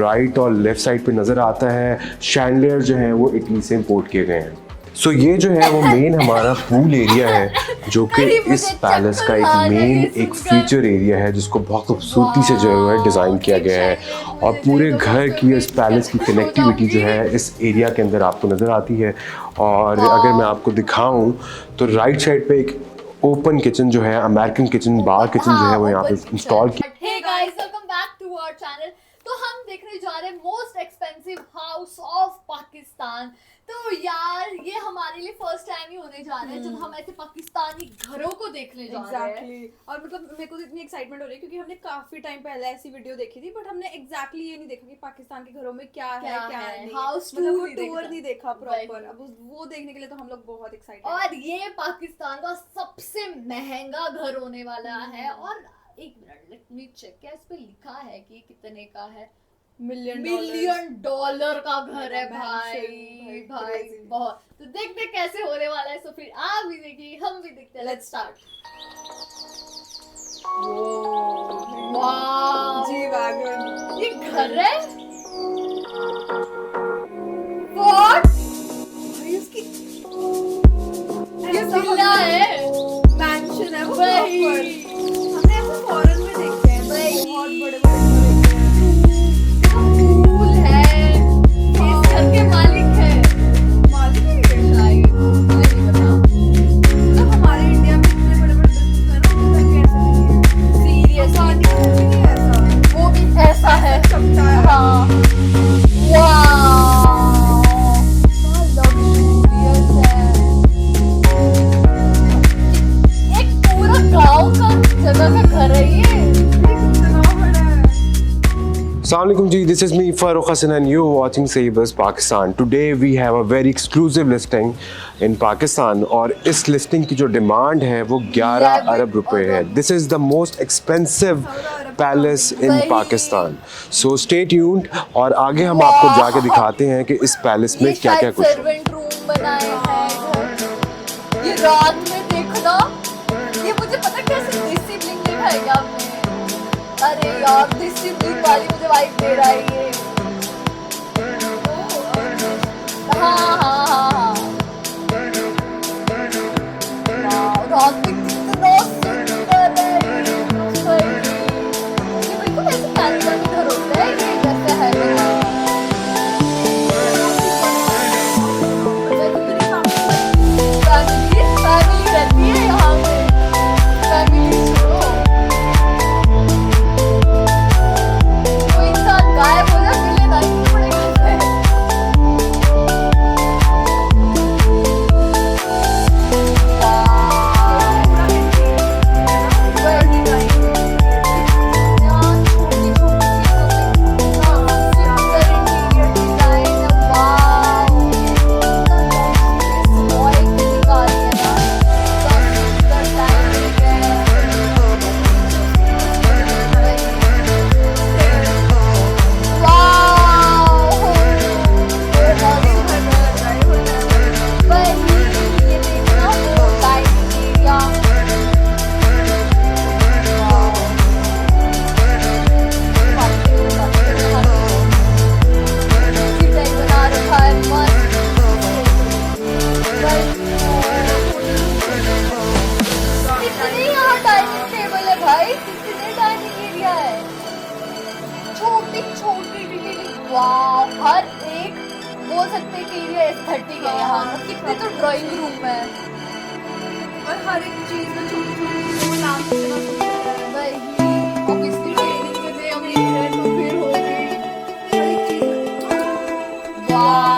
Right और left side पे नज़र आता है शैंडलियर जो है वो इटली से इंपोर्ट किए गए हैं। सो ये जो है वो मेन हमारा पूल एरिया है जो कि इस पैलेस का एक मेन एक फीचर एरिया है जिसको बहुत खूबसूरती से जो है डिज़ाइन किया गया है और पूरे घर की इस पैलेस की कनेक्टिविटी जो है इस एरिया के अंदर आपको नज़र आती है। और अगर मैं आपको दिखाऊं तो राइट साइड पे एक ओपन किचन जो है अमेरिकन किचन बार किचन जो है वो यहाँ पे इंस्टॉल किया। Hey guys, welcome back to our channel. तो हम देखने जा रहे हैं most expensive house of Pakistan. तो यार ये हमारे लिए फर्स्ट टाइम ही होने जा रहा है जब हम ऐसे पाकिस्तानी घरों को देखने जा रहे हैं। और मतलब मेरे को तो इतनी एक्साइटमेंट हो रही है क्योंकि हमने काफी टाइम पहले ऐसी वीडियो देखी थी, बट हमने एग्जैक्टली ये नहीं देखा कि पाकिस्तान के घरों में क्या है क्या नहीं। हाउस मतलब वो टूर नहीं देखा प्रॉपर। अब वो देखने के लिए तो हम लोग बहुत एक्साइटेड। और ये पाकिस्तान का सबसे महंगा घर होने वाला है। और एक मिनट, लेट मी चेक, क्या इस पे लिखा है कि कितने का है? मिलियन डॉलर का घर है भाई बहुत। तो देखते कैसे होने वाला है। तो फिर आप भी देखिए, हम भी देखते हैं। Let's start. वाह, जी वैगन ये घर है। व्हाट? भाई उसकी ये विला है, मैंशन है वो वही। प्रॉपर। हमने ऐसे फॉरेन में देखे हैं वही। बहुत बड़े बड़े घर होते हैं। फूल है, इस घर के मालिक है। मालिक है ये? शायद, मुझे नहीं पता। मतलब हमारे इंडिया में इतने बड़े बड़े बिजनेस है ना, उधर कैसे नहीं है? सीरियसली पाकिस्तान में भी नहीं है ऐसा। वो भी ऐसा है। चमचा है। हाँ, वाह, क्या luxurious है। एक पूरा गांव का जगह का घर है ये। कितना बड़ा है। Assalamualaikum ji, this is me Farooq Hassan and you're watching Saybus Pakistan. Today we have a very exclusive listing in Pakistan और इस लिस्टिंग की जो डिमांड है वो 11 अरब रुपए है। This is the most expensive palace in Pakistan. So stay tuned और आगे हम आपको जाके दिखाते हैं कि इस पैलेस में क्या क्या कुछ है। सर्वेंट रूम बनाए हैं। ये रात में देखना, ये मुझे पता कैसे देसी ब्लिंग दिखाई आपने। अरे यार, देसी ब्लिंग वाली मुझे वाइब दे रहा है ये। हाँ हाँ हाँ हाँ। वाह, रात में कितना सुंदर है ये। बिल्कुल ऐसे पाकिस्तानी घर होता है ये, जैसे है मेरा। फैमिली रहती है यहाँ पे। फैमिली छोड़ो, कोई इंसान गायब हो जाए मिले ना ही पड़ेगा। वाह, हर एक बोल सकते हैं कि एरिया एस्थेटिक है यहाँ का। कितने तो ड्राइंग रूम है। और हर एक चीज में छोटी छोटी चीजों में नाम कितना सुंदर है। वही, obviously ट्रेनिंग में दे अमीर है तो फिर होगी। हर एक चीज वाह,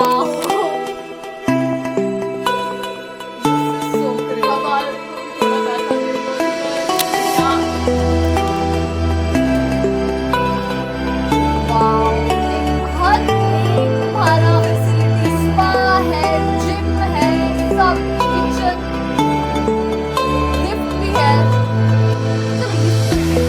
सो ग्रेट। हमारे को भी थोड़ा पैसा दे दो। वाह, हर एक तुम्हारा स्पा है, जिम है, सब किचन, लिफ्ट भी है। तो लिफ्ट में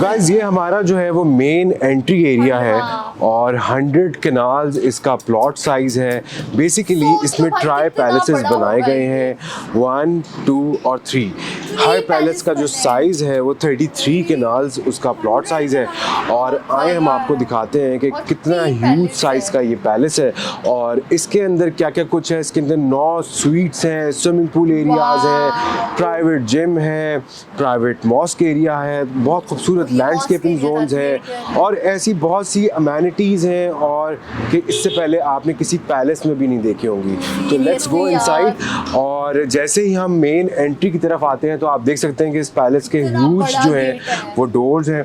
गाइस ये हमारा जो है वो मेन एंट्री एरिया है और 100 कैनाल्स इसका प्लॉट साइज है। बेसिकली इसमें ट्राई पैलेसेस बनाए गए हैं 1, 2 और 3। हर पैलेस का जो साइज है वो 33 कैनाल्स उसका प्लॉट साइज है। और आए हम आपको दिखाते हैं कि कितना ह्यूज साइज का ये पैलेस है और इसके अंदर क्या क्या कुछ है। इसके अंदर 9 स्वीट्स हैं, स्विमिंग पूल एरियाज हैं, प्राइवेट जिम है, प्राइवेट मॉस्क एरिया है, बहुत खूबसूरत लैंडस्केपिंग जोन्स हैं और ऐसी बहुत सी अमेनिटीज़ हैं और कि इससे पहले आपने किसी पैलेस में भी नहीं देखी होंगी। तो लेट्स गो इनसाइड। और जैसे ही हम मेन एंट्री की तरफ आते हैं तो आप देख सकते हैं कि इस पैलेस के ह्यूज जो है वो डोर्स हैं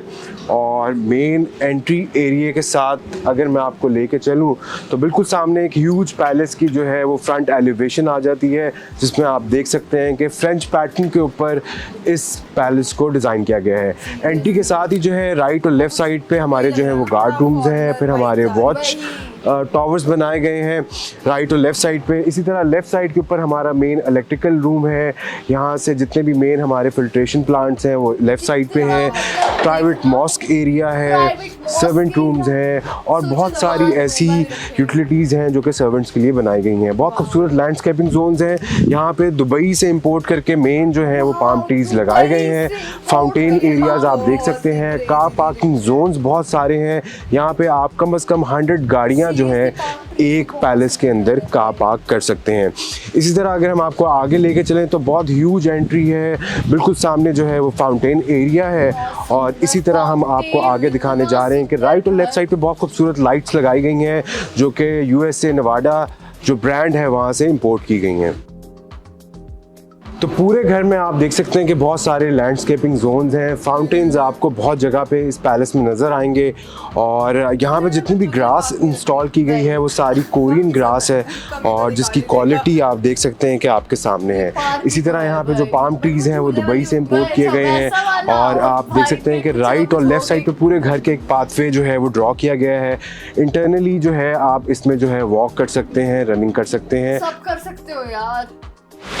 और मेन एंट्री एरिया के साथ अगर मैं आपको लेके चलूं तो बिल्कुल सामने एक ह्यूज पैलेस की जो है वो फ्रंट एलिवेशन आ जाती है, जिसमें आप देख सकते हैं कि फ्रेंच पैटर्न के ऊपर इस पैलेस को डिज़ाइन किया गया है। एंट्री के साथ ही जो है राइट और लेफ़्ट साइड पे हमारे जो है वो गार्ड रूम्स हैं, फिर हमारे वॉच टॉवर्स बनाए गए हैं राइट और लेफ़्ट साइड पे। इसी तरह लेफ़्ट साइड के ऊपर हमारा मेन इलेक्ट्रिकल रूम है। यहाँ से जितने भी मेन हमारे फिल्ट्रेशन प्लांट्स हैं वो लेफ़्ट साइड पे हैं। प्राइवेट मॉस्क एरिया है, सर्वेंट रूम्स हैं और बहुत सारी ऐसी यूटिलिटीज़ हैं जो कि सर्वेंट्स के लिए बनाई गई हैं। बहुत खूबसूरत लैंडस्केपिंग जोन्स हैं। यहाँ पे दुबई से इंपोर्ट करके मेन जो है वो पाम ट्रीज लगाए गए हैं। फाउंटेन एरियाज आप देख सकते हैं। कार पार्किंग जोन्स बहुत सारे हैं। यहाँ पे आप कम से कम 100 गाड़ियाँ जो हैं एक पैलेस के अंदर कार पार्क कर सकते हैं। इसी तरह अगर हम आपको आगे लेके चलें तो बहुत ह्यूज एंट्री है। बिल्कुल सामने जो है वो फाउंटेन एरिया है और इसी तरह हम आपको आगे दिखाने जा रहे हैं कि राइट और लेफ़्ट साइड पे बहुत खूबसूरत लाइट्स लगाई गई हैं जो कि USA नेवाडा जो ब्रांड है वहाँ से इंपोर्ट की गई हैं। तो पूरे घर में आप देख सकते हैं कि बहुत सारे लैंडस्केपिंग जोन्स हैं। फाउंटेन्स आपको बहुत जगह पे इस पैलेस में नज़र आएंगे और यहाँ पे जितनी भी ग्रास इंस्टॉल की गई है वो सारी कोरियन ग्रास है और जिसकी क्वालिटी आप देख सकते हैं कि आपके सामने है। इसी तरह यहाँ पे जो पाम ट्रीज़ हैं वो दुबई से इंपोर्ट किए गए हैं और आप देख सकते हैं कि राइट और लेफ़्ट साइड पे पूरे घर के एक पाथवे जो है वो ड्रॉ किया गया है। इंटरनली जो है आप इसमें जो है वॉक कर सकते हैं, रनिंग कर सकते हैं, सब कर सकते हो यार।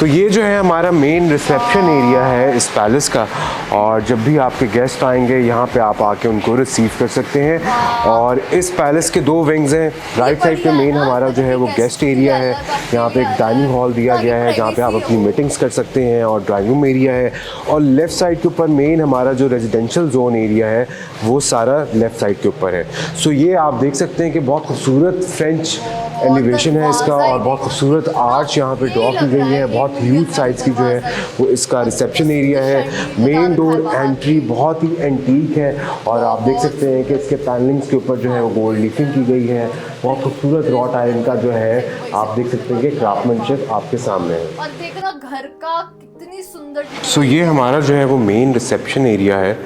तो ये जो है हमारा मेन रिसेप्शन एरिया है इस पैलेस का और जब भी आपके गेस्ट आएंगे यहाँ पे आप आके उनको रिसीव कर सकते हैं। और इस पैलेस के 2 विंग्स हैं। राइट साइड पे मेन हमारा जो है वो गेस्ट एरिया है। यहाँ पे एक डाइनिंग हॉल दिया गया है जहाँ पे आप अपनी मीटिंग्स कर सकते हैं और ड्राइंग रूम एरिया है। और लेफ़्ट साइड के ऊपर मेन हमारा जो रेजिडेंशियल जोन एरिया है वो सारा लेफ़्ट साइड के ऊपर है। सो ये आप देख सकते हैं कि बहुत खूबसूरत फ्रेंच एलिवेशन है इसका और बहुत खूबसूरत आर्च यहाँ पे ड्रॉ की गई है। बहुत ह्यूज साइज़ की जो है वो इसका रिसेप्शन एरिया है। मेन डोर एंट्री बहुत ही एंटीक है और आप देख सकते हैं कि इसके पैनलिंग्स के ऊपर जो है वो गोल्ड लीफिंग की गई है। बहुत खूबसूरत रॉट आयरन का जो है आप देख सकते हैं कि क्राफ्टमैनशिप आपके सामने है। और देखना घर का कितनी सुंदर। सो ये हमारा जो है वो मेन रिसेप्शन एरिया है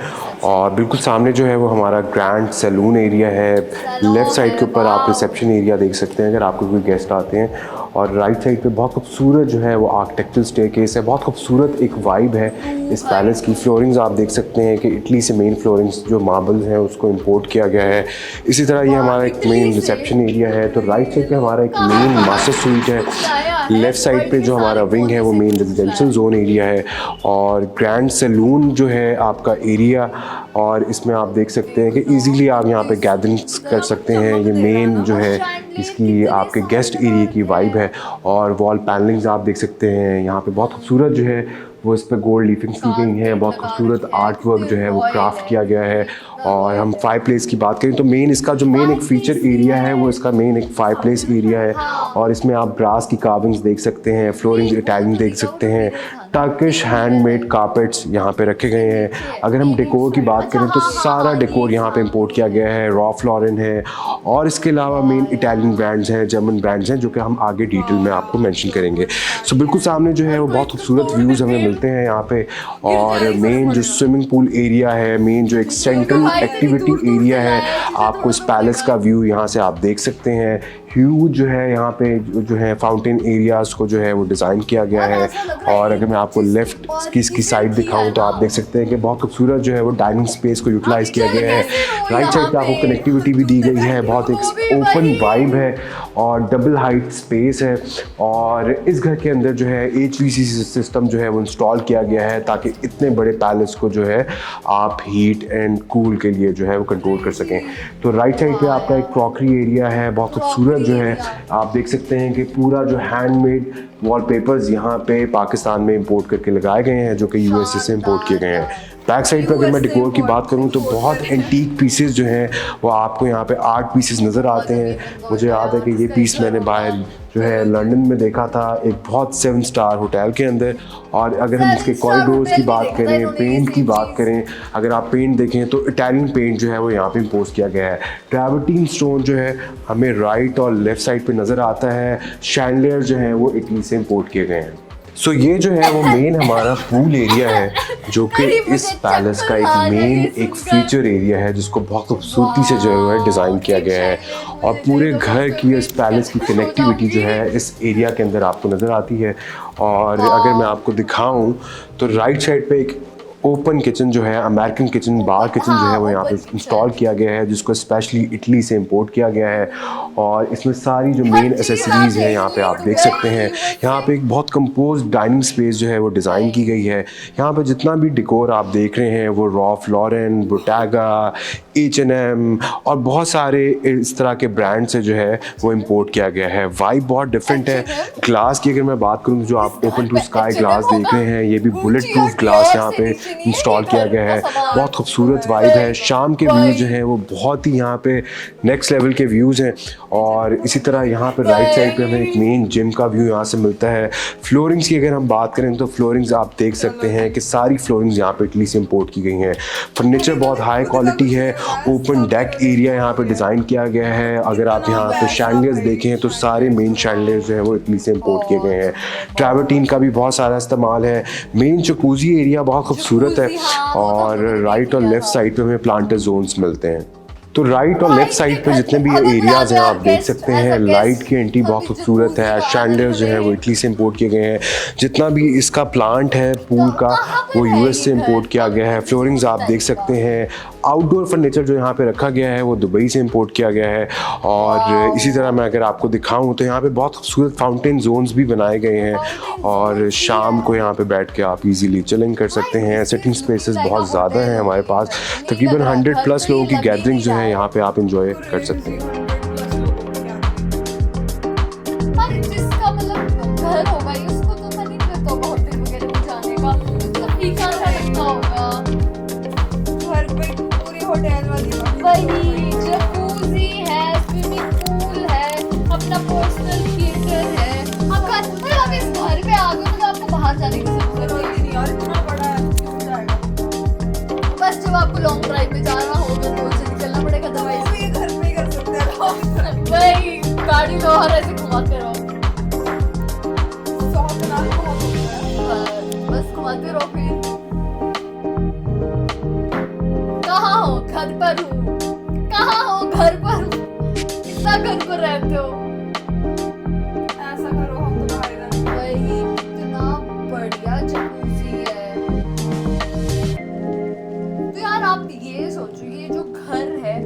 और बिल्कुल सामने जो है वो हमारा ग्रैंड सैलून एरिया है। लेफ़्ट साइड के ऊपर आप रिसेप्शन एरिया देख सकते हैं अगर आपको कोई गेस्ट आते हैं। और राइट साइड पे बहुत खूबसूरत जो है वो आर्किटेक्चरल स्टेयरकेस है। बहुत खूबसूरत एक वाइब है इस पैलेस की। फ्लोरिंग्स आप देख सकते हैं कि इटली से मेन फ्लोरिंग्स जो मार्बल्स हैं उसको इंपोर्ट किया गया है। इसी तरह ये हमारा एक मेन रिसेप्शन एरिया है। तो राइट साइड पे हमारा एक मेन मास्टर स्वीट है। लेफ़्ट साइड पे जो हमारा विंग है वो मेन रेजिडेंशियल जोन एरिया है और ग्रैंड सैलून जो है आपका एरिया। और इसमें आप देख सकते हैं कि इजीली आप यहाँ पे गैदरिंग्स कर सकते हैं। ये मेन जो है इसकी आपके गेस्ट एरिया की वाइब है। और वॉल पैनलिंग्स आप देख सकते हैं यहाँ पे बहुत खूबसूरत जो है वो इस पर गोल्ड लीफिंग्स की गई हैं। बहुत खूबसूरत आर्ट वर्क जो है वो क्राफ्ट किया गया है। और हम फायर प्लेस की बात करें तो मेन इसका जो मेन एक फीचर एरिया है वो इसका मेन एक फायर प्लेस एरिया है और इसमें आप ग्रास की कार्विंग्स देख सकते हैं, फ्लोरिंग इटालियन देख सकते हैं। टर्किश हैंडमेड कारपेट्स यहाँ पे रखे गए हैं। अगर हम डेकोर की बात करें तो सारा डेकोर यहाँ पे इंपोर्ट किया गया है। रॉल्फ लॉरेन है और इसके अलावा मेन इटालियन ब्रांड्स हैं, जर्मन ब्रांड्स हैं जो कि हम आगे डिटेल में आपको मेंशन करेंगे। सो बिल्कुल सामने जो है वो बहुत खूबसूरत व्यूज़ हमें मिलते हैं यहाँ पे। और मेन जो स्विमिंग पूल एरिया है, मेन जो एक सेंट्रल एक्टिविटी एरिया है, आपको इस पैलेस का व्यू यहाँ से आप देख सकते हैं। ह्यूज जो है यहाँ पे जो है फाउंटेन एरियाज को जो है वो डिज़ाइन किया गया है। और अगर मैं आपको लेफ्ट की इसकी साइड दिखाऊं तो आप देख सकते हैं कि बहुत खूबसूरत जो है वो डाइनिंग स्पेस को यूटिलाइज किया गया है। राइट साइड पे आपको कनेक्टिविटी भी दी गई है, बहुत एक ओपन वाइब है और डबल हाइट स्पेस है। और इस घर के अंदर जो है HVAC सिस्टम जो है वो इंस्टॉल किया गया है ताकि इतने बड़े पैलेस को जो है आप हीट एंड कूल के लिए जो है वो कंट्रोल कर सकें। तो राइट साइड पे आपका एक क्रॉकरी एरिया है, बहुत खूबसूरत जो है आप देख सकते हैं कि पूरा जो हैंडमेड वॉलपेपर्स यहाँ पे पाकिस्तान में इंपोर्ट करके लगाए गए हैं जो कि USA से इंपोर्ट किए गए हैं। बैक साइड पर अगर मैं डिकोर की बात करूं तो बहुत एंटीक पीसेस जो हैं वो आपको यहाँ पे आर्ट पीसेस नज़र आते हैं। मुझे याद है कि ये पीस मैंने बाहर जो है लंदन में देखा था एक बहुत 7 स्टार होटल के अंदर। और अगर हम इसके कॉरिडोर्स की बात करें, पेंट की बात करें, अगर आप पेंट देखें तो इटालियन पेंट जो है वो यहाँ पे इम्पोज किया गया है। ट्रैवर्टीन स्टोन जो है हमें राइट और लेफ्ट साइड पे नज़र आता है। शैंडलियर जो है वो इटली से इम्पोर्ट किए गए हैं। सो ये जो है वो मेन हमारा पूल एरिया है जो कि इस पैलेस का एक मेन एक फीचर एरिया है जिसको बहुत खूबसूरती से जो है डिज़ाइन किया गया है। और पूरे घर की इस पैलेस की कनेक्टिविटी जो है इस एरिया के अंदर आपको नज़र आती है। और अगर मैं आपको दिखाऊं तो राइट साइड पे एक ओपन किचन जो है अमेरिकन किचन बार किचन जो है वो यहाँ पे इंस्टॉल किया गया है जिसको स्पेशली इटली से इंपोर्ट किया गया है। और इसमें सारी जो मेन एसेसरीज हैं यहाँ पे आप देख सकते हैं। यहाँ पे एक बहुत कंपोज डाइनिंग स्पेस जो है वो डिज़ाइन की गई है। यहाँ पे जितना भी डेकोर आप देख रहे हैं वो रॉल्फ लॉरेन, बोटेगा, H&M और बहुत सारे इस तरह के ब्रांड से जो है वो इंपोर्ट किया गया है। वाइब बहुत डिफरेंट है। ग्लास की अगर मैं बात करूँ जो आप ओपन टू स्काई ग्लास देख रहे हैं ये भी बुलेट प्रूफ ग्लास यहाँ पे इंस्टॉल किया गया है। बहुत खूबसूरत वाइब है। शाम के व्यू जो हैं वो बहुत ही यहाँ पे नेक्स्ट लेवल के व्यूज़ हैं। और इसी तरह यहाँ पे राइट साइड पे हमें एक मेन जिम का व्यू यहाँ से मिलता है। फ्लोरिंग्स की अगर हम बात करें तो फ्लोरिंग्स आप देख सकते हैं कि सारी फ्लोरिंग्स यहाँ पे इटली से इंपोर्ट की गई हैं। फर्नीचर बहुत हाई क्वालिटी है। ओपन डेक एरिया यहाँ पे डिज़ाइन किया गया है। अगर आप यहाँ पे शैंडलियर्स देखें तो सारे मेन शैंडलियर्स जो हैं वो इटली से इंपोर्ट किए गए हैं। ट्रैवर्टीन का भी बहुत सारा इस्तेमाल है। मेन जकूज़ी एरिया बहुत खूबसूरत है। और राइट और लेफ्ट साइड पे हमें प्लांटर जोन्स मिलते हैं। तो राइट और लेफ्ट साइड पे जितने भी एरियाज हैं आप देख सकते हैं। लाइट की एंट्री बहुत खूबसूरत है। शैंडलियर्स जो है वो इटली से इंपोर्ट किए गए हैं। जितना भी इसका प्लांट है पूल का वो US से इंपोर्ट किया गया है। फ्लोरिंग्स आप देख सकते हैं। आउटडोर फर्नीचर जो यहाँ पे रखा गया है वो दुबई से इंपोर्ट किया गया है। और इसी तरह मैं अगर आपको दिखाऊं तो यहाँ पे बहुत खूबसूरत फाउंटेन जोन्स भी बनाए गए हैं। और शाम को यहाँ पे बैठ के आप इजीली चिलिंग कर सकते हैं। सिटिंग स्पेसेस बहुत ज़्यादा हैं हमारे पास। तकरीबन 100+ लोगों की गैदरिंग जो है यहाँ पे आप इंजॉय कर सकते हैं। जिसका मतलब घर होगा उसको तो मन नहीं करता बहुत दिन वगैरह में जाने का, उसको फीका सा लगता होगा। घर पे पूरी होटल वाली वही जकूज़ी है, स्विमिंग पूल है, अपना पर्सनल थिएटर है। आपका आप इस घर पे आ गए तो आपको बाहर जाने की जरूरत नहीं। और इतना बड़ा है जाएगा। बस जब आपको लॉन्ग ड्राइव पे जाना होगा तो उसे निकलना पड़ेगा दवाई वो ये घर पे ही कर सकते हैं। वही गाड़ी लो और ऐसे घुमाते रहो, बस घुमाते रहो। फिर कहाँ हो? घर पर हूँ। कहाँ हो? घर पर हूँ। कितना घर पर रहते हो? ऐसा करो हम तो बाहर रहते हैं। वही इतना बढ़िया जकूज़ी है। तो यार आप ये सोचो ये जो घर है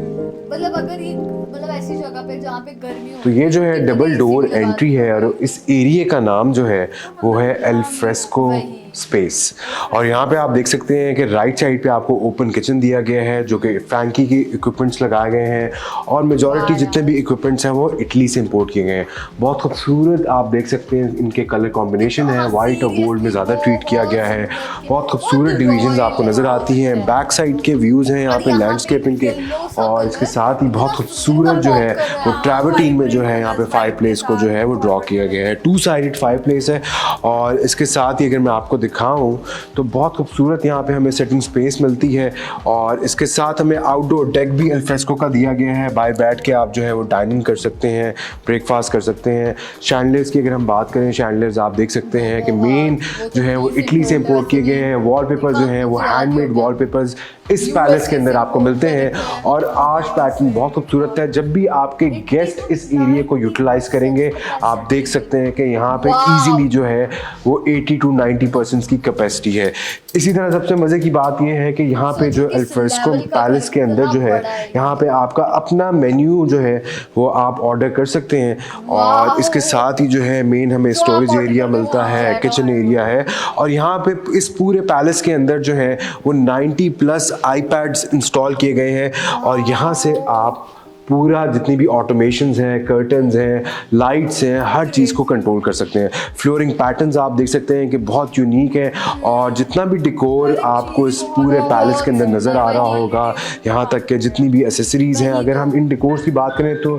मतलब अगर ये मतलब ऐसी जगह पे जहाँ पे गर्मी हो तो ये जो है डबल डोर एंट्री है और इस एरिया का नाम जो है वो है एल फ्रेस्को स्पेस। और यहाँ पे आप देख सकते हैं कि राइट साइड पे आपको ओपन किचन दिया गया है जो कि फैंकी के इक्विपमेंट्स लगाए गए हैं। और मेजॉरिटी जितने भी इक्विपमेंट्स हैं वो इटली से इंपोर्ट किए गए हैं। बहुत खूबसूरत आप देख सकते हैं इनके कलर कॉम्बिनेशन है। वाइट और गोल्ड में ज़्यादा ट्रीट किया गया है। बहुत खूबसूरत डिविजन्स आपको नज़र आती हैं। बैक साइड के व्यूज़ हैं यहाँ पे लैंडस्केपिंग के। और इसके साथ ही बहुत खूबसूरत जो है वो ट्रैवर्टीन में जो है यहाँ पे फायर प्लेस को जो है वो ड्रॉ किया गया है। 2 साइडेड फायर प्लेस है। और इसके साथ ही अगर मैं आपको दिखाऊं तो बहुत खूबसूरत यहाँ पे हमें सेटिंग स्पेस मिलती है। और इसके साथ हमें आउटडोर डेक भी अल्फ्रेस्को का दिया गया है। बाहर बैठ के आप जो है वो डाइनिंग कर सकते हैं, ब्रेकफास्ट कर सकते हैं। शैंडलियर्स की अगर हम बात करें, शैंडलियर्स आप देख सकते हैं कि मेन जो है वो इटली से इंपोर्ट किए गए हैं। वॉलपेपर जो हैं वो हैंडमेड वॉलपेपर्स इस पैलेस के अंदर आपको मिलते हैं। और आर्च पैटर्न बहुत खूबसूरत है। जब भी आपके गेस्ट इस एरिया को यूटिलाइज करेंगे, आप देख सकते हैं कि यहाँ पे इजीली जो है वो 80 to 90% की कैपेसिटी है। इसी तरह सबसे मज़े की बात ये है कि यहाँ पे जो अल्फ्रेस्को पैलेस के अंदर जो है, यहाँ पे आपका अपना मेन्यू जो है वो आप ऑर्डर कर सकते हैं। और इसके साथ ही जो है मेन हमें स्टोरेज एरिया मिलता है, किचन एरिया है। और यहाँ पे इस पूरे पैलेस के अंदर जो है वो 90+ आईपैड्स इंस्टॉल किए गए हैं। और यहाँ से आप पूरा जितनी भी ऑटोमेशंस हैं, कर्टन्स हैं, लाइट्स हैं, हर चीज़ को कंट्रोल कर सकते हैं। फ्लोरिंग पैटर्न्स आप देख सकते हैं कि बहुत यूनिक है। और जितना भी डिकोर आपको इस पूरे पैलेस के अंदर नज़र आ रहा होगा, यहाँ तक कि जितनी भी एसेसरीज़ हैं, अगर हम इन डिकोर्स की बात करें तो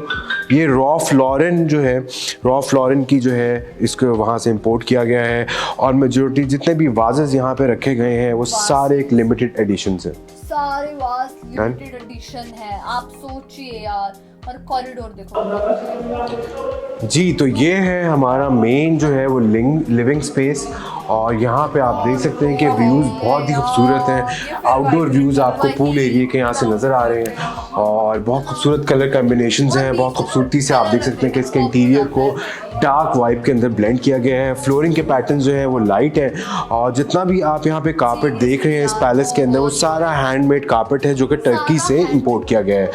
ये रॉल्फ लॉरेन जो है, रॉल्फ लॉरेन की जो है इसको वहाँ से इंपोर्ट किया गया है। और मेजॉरिटी जितने भी वाजेस यहाँ पे रखे गए हैं वो सारे एक लिमिटेड एडिशंस हैं। सारे वास्ट लिमिटेड एडिशन है। आप सोचिए यार, और कॉरिडोर देखो जी। तो ये है हमारा मेन जो है वो लिविंग स्पेस। और यहाँ पे आप देख सकते हैं कि व्यूज़ बहुत ही खूबसूरत हैं। आउटडोर व्यूज़ आपको पूल एरिया के यहाँ से नज़र आ रहे हैं। और बहुत खूबसूरत कलर कॉम्बिनेशंस हैं। बहुत खूबसूरती से आप देख सकते हैं कि इसके इंटीरियर को डार्क वाइब के अंदर ब्लेंड किया गया है। फ्लोरिंग के पैटर्न जो है वो लाइट है। और जितना भी आप यहाँ पे कारपेट देख रहे हैं इस पैलेस के अंदर, वो सारा हैंडमेड कारपेट है जो कि टर्की से इंपोर्ट किया गया है।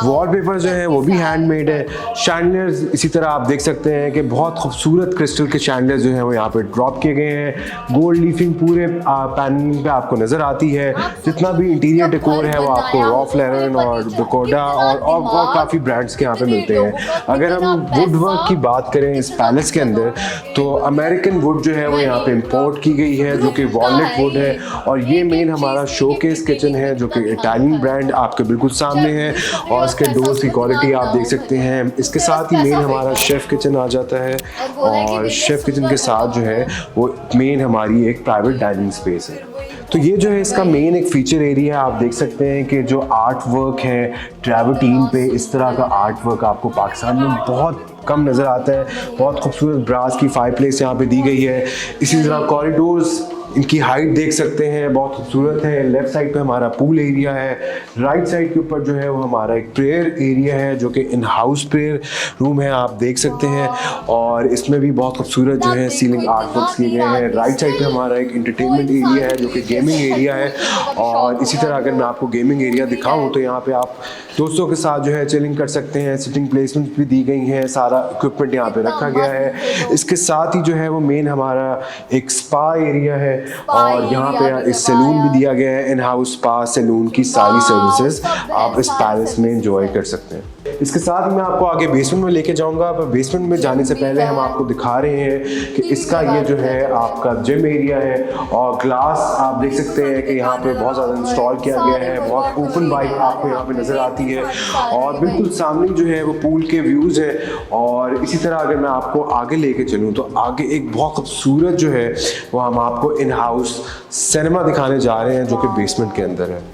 वॉलपेपर जो है वो भी हैंडमेड है। शैंडलियर्स इसी तरह आप देख सकते हैं कि बहुत खूबसूरत क्रिस्टल के शैंडलियर्स जो हैं वो यहाँ पे ड्रॉप किए गए हैं। गोल्ड लीफिंग पूरे पैनलिंग पे आपको नज़र आती है। जितना भी इंटीरियर डेकोर है वो आपको रॉल्फ लॉरेन और डकोटा और काफ़ी ब्रांड्स के यहाँ पे मिलते हैं। अगर हम वुड वर्क की बात करें इस पैलेस के अंदर, तो अमेरिकन वुड जो है वो यहाँ पे इंपोर्ट की गई है, जो कि वॉलनट वुड है। और ये मेन हमारा शोकेस किचन है जो कि इटालियन ब्रांड आपके बिल्कुल सामने है। और इसके डोर्स की क्वालिटी आप देख सकते हैं। इसके साथ ही मेन हमारा शेफ़ किचन आ जाता है। और शेफ़ किचन के साथ जो है वो मेन हमारी एक प्राइवेट डाइनिंग स्पेस है। तो ये जो है इसका मेन एक फीचर एरिया है। आप देख सकते हैं कि जो आर्ट वर्क है ट्रैवर्टीन पे, इस तरह का आर्ट वर्क आपको पाकिस्तान में बहुत कम नज़र आता है। बहुत खूबसूरत ब्रास की फायरप्लेस यहाँ पे दी गई है। इसी तरह कॉरिडोर्स, इनकी हाइट देख सकते हैं, बहुत खूबसूरत है। लेफ्ट साइड पे हमारा पूल एरिया है। राइट साइड के ऊपर जो है वो हमारा एक प्रेयर एरिया है जो कि इन हाउस प्रेयर रूम है, आप देख सकते हैं। और इसमें भी बहुत खूबसूरत जो है सीलिंग आर्ट वर्क्स किए गए हैं। राइट साइड पे हमारा एक एंटरटेनमेंट एरिया है जो कि गेमिंग एरिया है। और इसी तरह अगर मैं आपको गेमिंग एरिया दिखाऊँ तो यहाँ पे आप दोस्तों के साथ जो है चिलिंग कर सकते हैं। सिटिंग प्लेसमेंट भी दी गई हैं, सारा इक्विपमेंट यहाँ पे रखा गया है। इसके साथ ही जो है वो मेन हमारा एक स्पा एरिया है। और यहाँ पे इस सैलून भी दिया गया है। इन हाउस स्पा सैलून की सारी सर्विसेज आप इस पैलेस में एंजॉय कर सकते हैं। इसके साथ मैं आपको आगे बेसमेंट में लेके जाऊंगा। पर बेसमेंट में जाने से पहले हम आपको दिखा रहे हैं कि इसका ये जो है आपका जिम एरिया है। और ग्लास आप देख सकते हैं कि यहाँ पे बहुत ज़्यादा इंस्टॉल किया गया है। बहुत ओपन वाइब आपको यहाँ पे नज़र आती है। और बिल्कुल सामने जो है वो पूल के व्यूज़ है। और इसी तरह अगर मैं आपको आगे लेके चलूँ तो आगे एक बहुत खूबसूरत जो है वो हम आपको इन हाउस सिनेमा दिखाने जा रहे हैं जो कि बेसमेंट के अंदर है।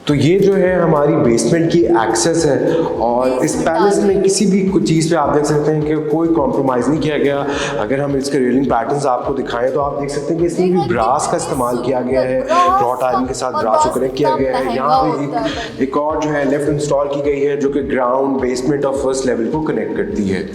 तो ये जो है हमारी बेसमेंट की एक्सेस है। और इस पैलेस में किसी भी कुछ चीज़ पे आप देख सकते हैं कि कोई कॉम्प्रोमाइज़ नहीं किया गया। अगर हम इसके रेलिंग पैटर्न्स आपको दिखाएं तो आप देख सकते हैं कि इसमें भी ब्रास का इस्तेमाल किया गया है। रॉट आयरन के साथ ब्रास को कनेक्ट किया गया है। यहाँ पे एक और जो है लिफ्ट इंस्टॉल की गई है जो कि ग्राउंड, बेसमेंट और फर्स्ट लेवल को कनेक्ट करती है।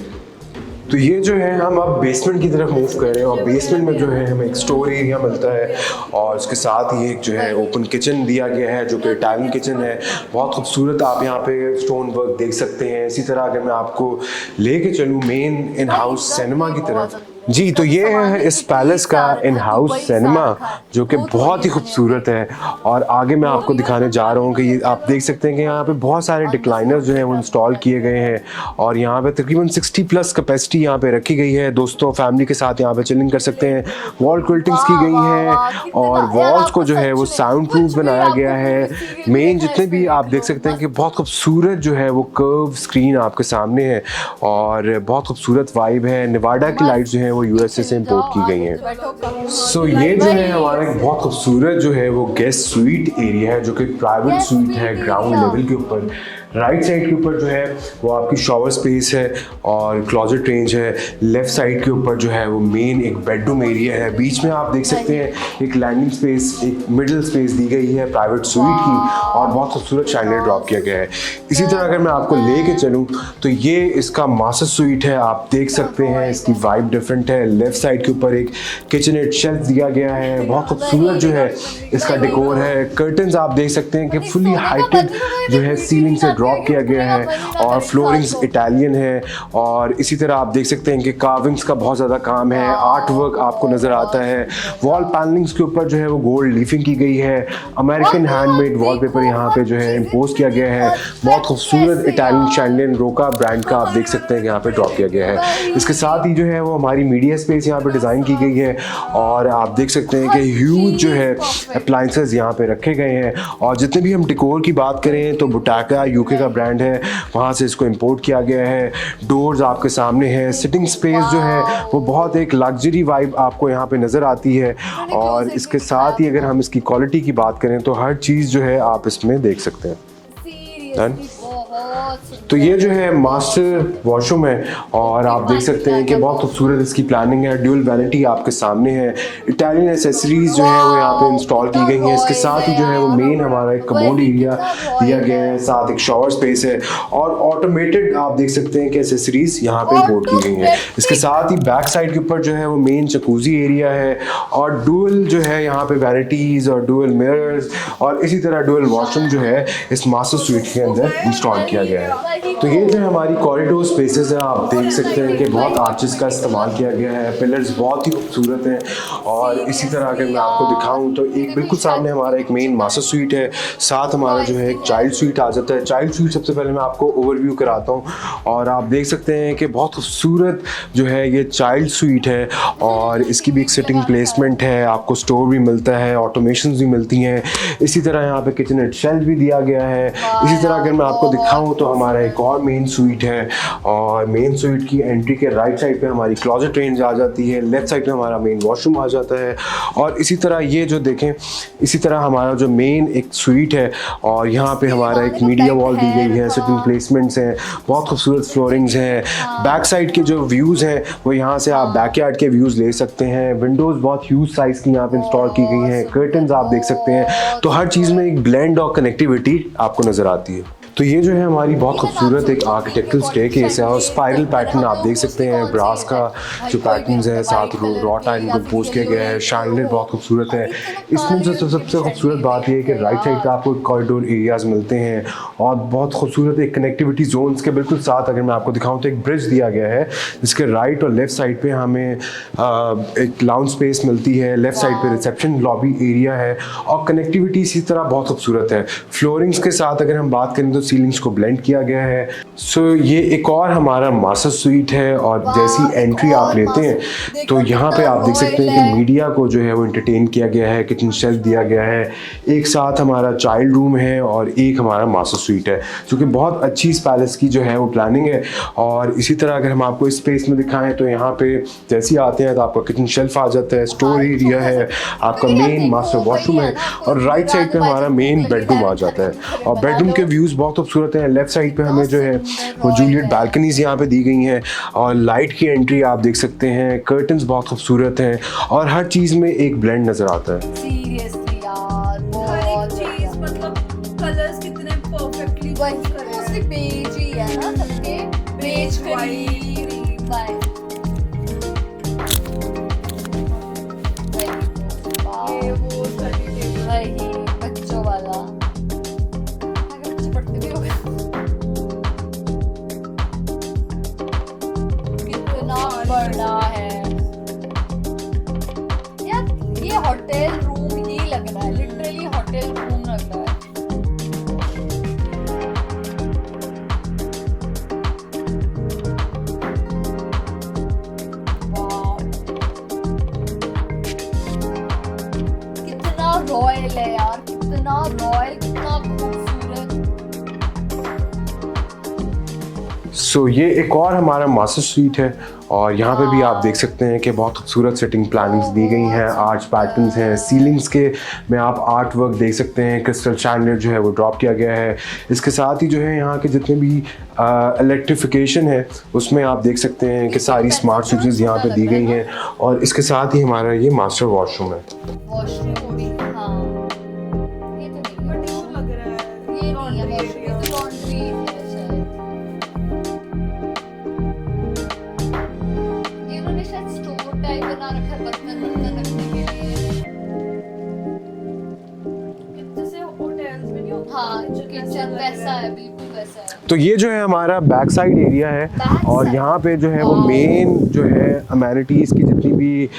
तो ये जो है हम अब बेसमेंट की तरफ मूव कर रहे हैं। और बेसमेंट में जो है हमें एक स्टोर एरिया मिलता है। और उसके साथ ही एक जो है ओपन किचन दिया गया है जो कि इटालियन किचन है। बहुत खूबसूरत आप यहाँ पे स्टोन वर्क देख सकते हैं। इसी तरह अगर मैं आपको लेके चलूँ मेन इन हाउस सिनेमा की तरफ, जी, तो ये है इस पैलेस का इन हाउस सिनेमा जो कि बहुत ही खूबसूरत है। और आगे मैं आपको दिखाने जा रहा हूँ कि ये आप देख सकते हैं कि यहाँ पे बहुत सारे डिक्लाइनर्स जो हैं वो इंस्टॉल किए गए हैं। और यहाँ पे तकरीबन 60+ कैपेसिटी यहाँ पे रखी गई है। दोस्तों फैमिली के साथ यहाँ पे चिलिंग कर सकते हैं। वॉल क्विल्टिंग्स की गई हैं और वॉल्स को जो है वो साउंड प्रूफ बनाया गया है। मेन जितने भी आप देख सकते हैं कि बहुत खूबसूरत जो है वो कर्व स्क्रीन आपके सामने है। और बहुत खूबसूरत वाइब है। नेवाडा की लाइट्स जो है वो यूएसए से इंपोर्ट की गई हैं। सो ये जो है हमारा एक बहुत खूबसूरत जो है वो गेस्ट स्वीट एरिया है जो कि प्राइवेट स्वीट है ग्राउंड लेवल के ऊपर। राइट साइड के ऊपर जो है वो आपकी शॉवर स्पेस है और क्लोजेट रेंज है। लेफ्ट साइड के ऊपर जो है वो मेन एक बेडरूम एरिया है। बीच में आप देख सकते हैं एक लैंडिंग स्पेस, एक मिडिल स्पेस दी गई है प्राइवेट स्वीट की, और बहुत खूबसूरत शैंडलियर ड्रॉप किया गया है। इसी तरह अगर मैं आपको लेके चलूँ तो ये इसका मास्टर स्वीट है। आप देख सकते हैं इसकी वाइब डिफरेंट है। लेफ्ट साइड के ऊपर एक किचननेट शेल्फ दिया गया है, बहुत खूबसूरत जो है इसका डेकोर है। कर्टन्स आप देख सकते हैं कि फुली हाइटेड जो है सीलिंग से ड्रॉप किया गया है, और फ्लोरिंग्स इटालियन है। और इसी तरह आप देख सकते हैं कि कार्विंग्स का बहुत ज़्यादा काम है, आर्ट वर्क आपको नज़र आता है। वॉल पैनलिंग्स के ऊपर जो है वो गोल्ड लीफिंग की गई है। अमेरिकन हैंडमेड वॉलपेपर यहाँ पे जो है इम्पोज किया गया है। बहुत खूबसूरत इटालियन शैंडलियर रोका ब्रांड का आप देख सकते हैं कि यहाँ पे ड्रॉप किया गया है। इसके साथ ही जो है वो हमारी मीडिया स्पेस यहाँ पे डिज़ाइन की गई है, और आप देख सकते हैं कि ह्यूज जो है अप्लायंसेस यहाँ पे रखे गए हैं। और जितने भी हम डेकोर की बात करें तो बुटाका यूके का ब्रांड है, वहाँ से इसको इंपोर्ट किया गया है। डोर्स आपके सामने हैं। सिटिंग स्पेस जो है वो बहुत एक लग्जरी वाइब आपको यहाँ पे नज़र आती है। और इसके साथ ही अगर हम इसकी क्वालिटी की बात करें तो हर चीज़ जो है आप इसमें देख सकते हैं। तो ये जो है मास्टर वॉशरूम है, और आप देख सकते हैं कि बहुत खूबसूरत इसकी प्लानिंग है। ड्यूल वैनिटी आपके सामने है। इटालियन एसेसरीज जो है वो यहाँ पे इंस्टॉल की गई हैं। इसके साथ ही जो है वो मेन हमारा एक कमोड एरिया दिया गया है, साथ एक शॉवर स्पेस है, और ऑटोमेटेड आप देख सकते हैं कि एसेसरीज यहाँ पे इंपोर्ट की गई हैं। इसके साथ ही बैक साइड के ऊपर जो है वो मेन जकूजी एरिया है, और डुअल जो है यहाँ पे वैनिटीज और डुअल मिरर्स, और इसी तरह डुअल वॉशरूम जो है इस मास्टर स्वीट के अंदर इंस्टॉल किया गया है। तो ये जो हमारी कॉरिडोर स्पेसेस है, आप देख सकते हैं कि बहुत आर्चेस का इस्तेमाल किया गया है। पिलर्स बहुत ही खूबसूरत हैं। और इसी तरह अगर मैं आपको दिखाऊं तो एक बिल्कुल सामने हमारा एक मेन मास्टर स्वीट है, साथ हमारा जो है एक चाइल्ड स्वीट आ जाता है। चाइल्ड स्वीट सबसे पहले मैं आपको ओवरव्यू कराता हूँ, और आप देख सकते हैं कि बहुत खूबसूरत जो है ये चाइल्ड स्वीट है, और इसकी भी एक सिटिंग प्लेसमेंट है। आपको स्टोर भी मिलता है, ऑटोमेशन भी मिलती हैं। इसी तरह यहाँ पे किचननेट शेल्फ भी दिया गया है। इसी तरह अगर मैं आपको दिखाऊं तो हमारा एक और मेन स्वीट है, और मेन स्वीट की एंट्री के राइट साइड पे हमारी क्लोजेट रेंज आ जाती है। लेफ्ट साइड पे हमारा मेन वॉशरूम आ जाता है। और इसी तरह ये जो देखें, इसी तरह हमारा जो मेन एक स्वीट है, और यहाँ पे हमारा एक मीडिया वॉल दी गई है, सिटिंग प्लेसमेंट्स हैं, बहुत खूबसूरत फ्लोरिंग्स हैं। बैक साइड के जो व्यूज़ हैं वो यहाँ से आप बैकयार्ड के व्यूज़ ले सकते हैं। विंडोज़ बहुत ह्यूज साइज़ की यहाँ पे इंस्टॉल की गई हैं। कर्टन्स आप देख सकते हैं। तो हर चीज़ में एक ब्लेंड और कनेक्टिविटी आपको नज़र आती है। तो ये जो है हमारी बहुत खूबसूरत एक आर्किटेक्चरल स्टेयरकेस है, और स्पाइरल पैटर्न आप देख सकते हैं। ब्रास का जो पैटर्न्स है, साथ रॉ टाइम को पोज किया गया है। शैंडलियर बहुत खूबसूरत है। इसमें जो सबसे खूबसूरत बात ये है कि राइट साइड पे आपको कॉरिडोर एरियाज मिलते हैं, और बहुत खूबसूरत एक कनेक्टिविटी जोन्स के बिल्कुल साथ अगर मैं आपको दिखाऊं तो एक ब्रिज दिया गया है, जिसके राइट और लेफ्ट साइड पे हमें एक लाउंज स्पेस मिलती है। लेफ्ट साइड पे रिसेप्शन लॉबी एरिया है, और कनेक्टिविटी इसी तरह बहुत खूबसूरत है। फ्लोरिंग्स के साथ अगर हम बात करें तो सीलिंग्स को ब्लेंड किया गया है। सो ये एक और हमारा मास्टर स्वीट है, और जैसी एंट्री आप लेते हैं तो यहाँ पे आप देख सकते हैं कि मीडिया को जो है वो एंटरटेन किया गया है। किचन शेल्फ दिया गया है, एक साथ हमारा चाइल्ड रूम है, और एक हमारा मास्टर स्वीट है, जो कि बहुत अच्छी इस पैलेस की जो है वो प्लानिंग है। और इसी तरह अगर हम आपको इस स्पेस में दिखाएं तो यहाँ पे जैसे ही आते हैं तो आपका किचन शेल्फ आ जाता है, स्टोर एरिया है, आपका मेन मास्टर वॉशरूम है, और राइट साइड पे हमारा मेन बेडरूम आ जाता है। और बेडरूम के व्यूज़ बहुत खूबसूरत है। लेफ्ट साइड पे हमें जो है वो जूलियट बालकनीज यहाँ पे दी गई हैं, और लाइट की एंट्री आप देख सकते हैं। कर्टन्स बहुत खूबसूरत हैं, और हर चीज़ में एक ब्लेंड नज़र आता है। सीरियसली यार, हर एक चीज मतलब कलर्स कितने परफेक्टली चूज करे हैं। वही बेज ही है ना सबके, बेज क्रीम बाय ये वो स्टडी टेबल वही बच्चों वाला, अगर बच्चे पढ़ते भी होंगे। कितना बड़ा है यार, ये होटल रूम ही लग रहा है, लिटरली होटल रूम लग रहा है। वाव, कितना रॉयल है यार, कितना रॉयल, कितना खूबसूरत। सो ये एक और हमारा मास्टर स्वीट है और यहाँ पे भी आप देख सकते हैं कि बहुत खूबसूरत सेटिंग प्लानिंग्स दी गई हैं, आर्च पैटर्न्स हैं, सीलिंग्स के में आप आर्ट वर्क देख सकते हैं, क्रिस्टल शैंडलियर जो है वो ड्रॉप किया गया है। इसके साथ ही जो है यहाँ के जितने भी इलेक्ट्रिफिकेशन है उसमें आप देख सकते हैं कि सारी स्मार्ट स्विचेस यहाँ पे दी गई हैं और इसके साथ ही हमारा ये मास्टर वॉशरूम है। वॉशरूम भी, हाँ ये तो नहीं है, बट वो लग रहा है ये नहीं है वॉशरूम, ये तो लॉन्ड्री है शायद। ये उन्होंने शायद स्टोर टाइप बना रखा है बर्तन रखने के लिए। जैसे होटल्स में नहीं होता हाँ किचन किचन वैसा है, बिल्कुल वैसा है। तो ये जो है हमारा बैक साइड एरिया है Back और side? यहाँ पे जो है वो Wow. मेन जो है अमेनिटीज़ की जितनी भी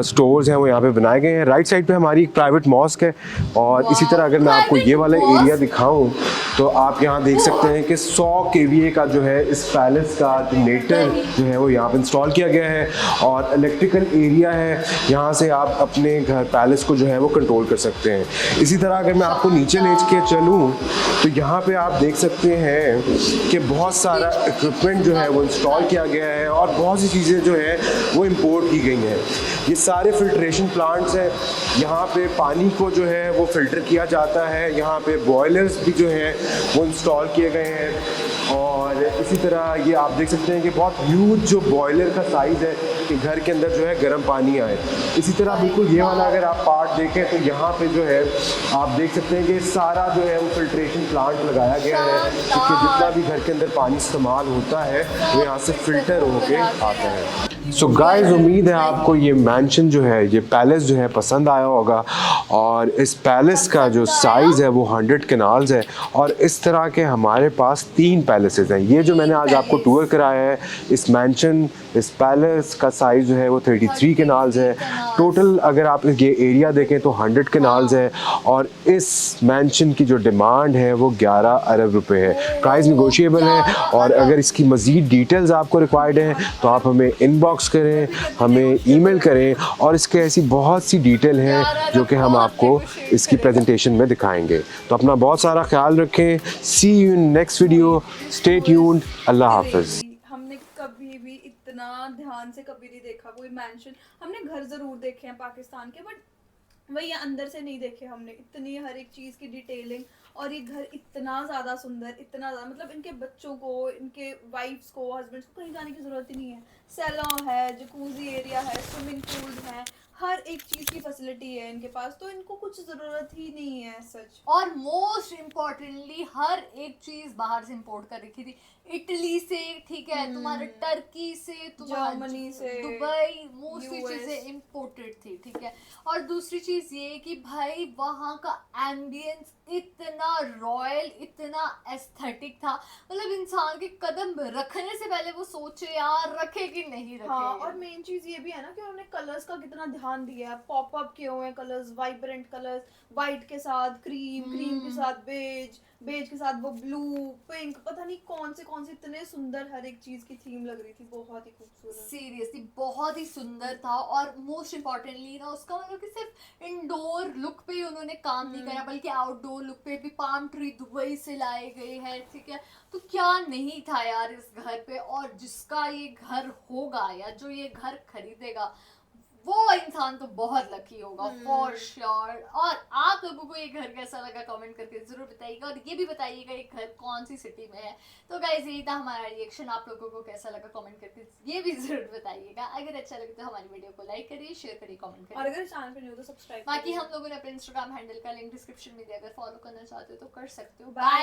स्टोर्स हैं वो यहाँ पे बनाए गए हैं। राइट साइड पे हमारी एक प्राइवेट मॉस्क है और इसी तरह अगर मैं आपको ये वाला Private एरिया mosque? दिखाऊं तो आप यहाँ देख सकते हैं कि 100 kVA का जो है इस पैलेस का जनरेटर जो है वो यहाँ पे इंस्टॉल किया गया है और इलेक्ट्रिकल एरिया है, यहाँ से आप अपने घर पैलेस को जो है वो कंट्रोल कर सकते हैं। इसी तरह अगर मैं आपको नीचे ले के चलूँ तो यहाँ पे आप देख सकते हैं कि बहुत सारा इक्विपमेंट जो है वो इंस्टॉल किया गया है और बहुत सी चीज़ें जो है वो इंपोर्ट की गई हैं। ये सारे फिल्ट्रेशन प्लांट्स हैं, यहाँ पे पानी को जो है वो फिल्टर किया जाता है, यहाँ पे बॉयलर्स भी जो हैं वो इंस्टॉल किए गए हैं और इसी तरह ये आप देख सकते हैं कि बहुत ह्यूज जो बॉयलर का साइज़ है कि घर के अंदर जो है गर्म पानी आए। इसी तरह बिल्कुल ये वाला अगर आप पार्ट देखें तो यहाँ पे जो है आप देख सकते हैं कि सारा जो है वो फिल्ट्रेशन प्लांट लगाया गया है क्योंकि जितना भी घर के अंदर पानी इस्तेमाल होता है वो यहाँ से फिल्टर होके आता है। सो गाइस, उम्मीद है आपको ये मैंशन जो है, ये पैलेस जो है पसंद आया होगा और इस पैलेस का जो साइज़ है वो 100 कनाल्स है और इस तरह के हमारे पास 3 पैलेसेस हैं। ये जो मैंने आज आपको टूर कराया है इस मैंशन, इस पैलेस का साइज़ जो है वो 33 कनाल्स है। टोटल अगर आप ये एरिया देखें तो 100 कनाल्स है और इस मैंशन की जो डिमांड है वो 11 अरब रुपए है। प्राइस निगोशिएबल है और अगर इसकी मज़ीद डिटेल्स आपको रिक्वायर्ड हैं तो आप हमें इनबॉक्स करें, हमें ईमेल करें और इसके ऐसी बहुत सी डिटेल हैं जो कि हम आपको इसकी प्रेजेंटेशन में दिखाएंगे। तो अपना बहुत सारा ख्याल रखें। See you in next video, stay tuned, Allah हाफ़िज़। हमने कभी भी इतना ध्यान से कभी नहीं देखा कोई मैंशन। हमने घर जरूर देखे हैं पाकिस्तान के, बट वही अंदर से नहीं देखे हमने। इतनी हर एक चीज़ की डिटेलिंग और ये घर इतना ज़्यादा सुंदर, इतना ज़्यादा, मतलब इनके बच्चों को, इनके वाइफ्स को, हस्बैंड्स को कहीं जाने की ज़रूरत ही नहीं है। सैलून है, जकूजी एरिया है, स्विमिंग पूल है, हर एक चीज़ की फैसिलिटी है इनके पास, तो इनको कुछ ज़रूरत ही नहीं है सच। और मोस्ट इम्पोर्टेंटली हर एक चीज बाहर से इंपोर्ट कर रखी थी, इटली से, ठीक है, तुम्हारे टर्की से, जर्मनी से, दुबई, मोस्टली US। चीजें इम्पोर्टेड थी, ठीक है। और दूसरी चीज ये कि भाई वहाँ का एम्बियंस इतना रॉयल, इतना एस्थेटिक था, मतलब इंसान के कदम रखने से पहले वो सोचे यार रखे कि नहीं रखे। हाँ, और मेन चीज ये भी है ना कि उन्होंने कलर्स का कितना ध्यान दिया है। पॉप अप किए हुए हैं कलर्स, वाइब्रेंट कलर्स, वाइट के साथ क्रीम, क्रीम के साथ बेज, बेज के साथ वो ब्लू, पिंक, पता नहीं कौन से इतने सुंदर हर एक चीज की थीम लग रही थी, बहुत ही खूबसूरत। सीरियसली बहुत ही सुंदर था। और मोस्ट इम्पोर्टेंटली ना उसका मतलब कि सिर्फ इंडोर लुक पे ही उन्होंने काम नहीं करा बल्कि आउटडोर लुक पे भी पाम ट्री दुबई से लाए गए हैं, ठीक है। तो क्या नहीं था यार इस घर पे, और जिसका ये घर होगा या जो ये घर खरीदेगा वो इंसान तो बहुत लकी होगा फॉर श्योर। और आप लोगों को ये घर कैसा लगा कमेंट करके जरूर बताइएगा और ये भी बताइएगा ये घर कौन सी सिटी में है। तो गाइस यही था हमारा रिएक्शन, आप लोगों को कैसा लगा कमेंट करके ये भी जरूर बताइएगा। अगर अच्छा लगे तो हमारी वीडियो को लाइक करिए, शेयर करिए, कमेंट करिए और अगर चैनल पे नहीं हो तो सब्सक्राइब। बाकी हम लोगों ने अपने इंस्टाग्राम हैंडल का लिंक डिस्क्रिप्शन में दिया, अगर फॉलो करना चाहते हो तो कर सकते हो। बाय।